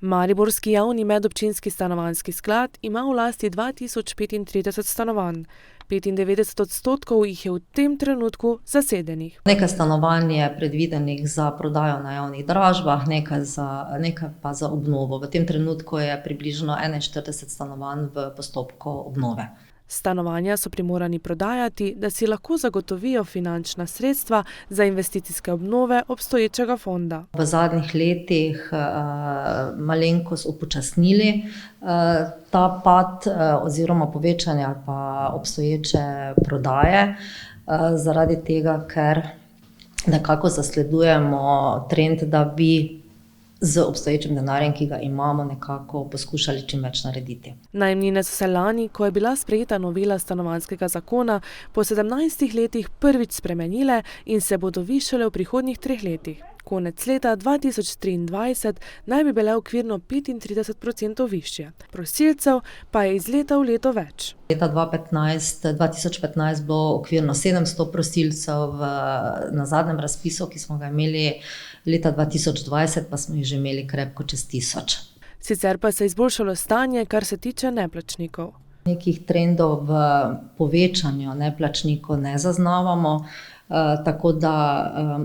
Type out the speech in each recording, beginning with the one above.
Mariborski javni medobčinski stanovanjski sklad ima v lasti 2035 stanovanj. 95% jih je v tem trenutku zasedenih. Nekaj stanovanj je predvidenih za prodajo na javnih dražbah, nekaj pa za obnovo. V tem trenutku je približno 41 stanovanj v postopku obnove. Stanovanja so primorani prodajati, da si lahko zagotovijo finančna sredstva za investicijske obnove obstoječega fonda. V zadnjih letih malenkost upočasnili ta pad oziroma povečanje ali pa obstoječe prodaje, zaradi tega, ker nekako zasledujemo trend, da bi z obstoječim denarjem, ki ga imamo, nekako poskušali čim več narediti. Najemnine so se lani, ko je bila sprejeta novela stanovanjskega zakona, po 17 letih prvič spremenile in se bodo višale v prihodnjih 3 letih. Konec leta 2023 naj bi bile okvirno 35% višje. Prosilcev pa je iz leta v leto več. Leta 2015 bilo okvirno 700 prosilcev, na zadnjem razpisu, ki smo ga imeli leta 2020, pa smo jih že imeli krepko čez 1000. Sicer pa se je izboljšalo stanje, kar se tiče neplačnikov. Nekih trendov v povečanju neplačnikov ne zaznavamo, tako da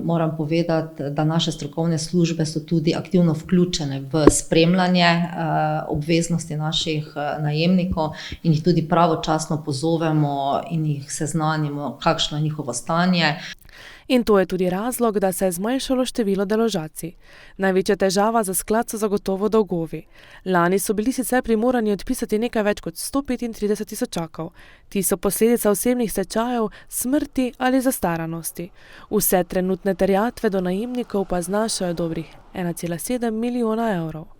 moram povedati, da naše strokovne službe so tudi aktivno vključene v spremljanje obveznosti naših najemnikov in jih tudi pravočasno pozovemo in jih seznanimo, kakšno je njihovo stanje. In to je tudi razlog, da se je zmanjšalo število deložacij. Največja težava za sklad so zagotovo dolgovi. Lani so bili sicer primorani odpisati nekaj več kot 135 tisočakov. Ti so posledica osebnih stečajev, smrti ali zastaranosti. Vse trenutne terjatve do najemnikov pa znašajo dobrih 1,7 milijona evrov.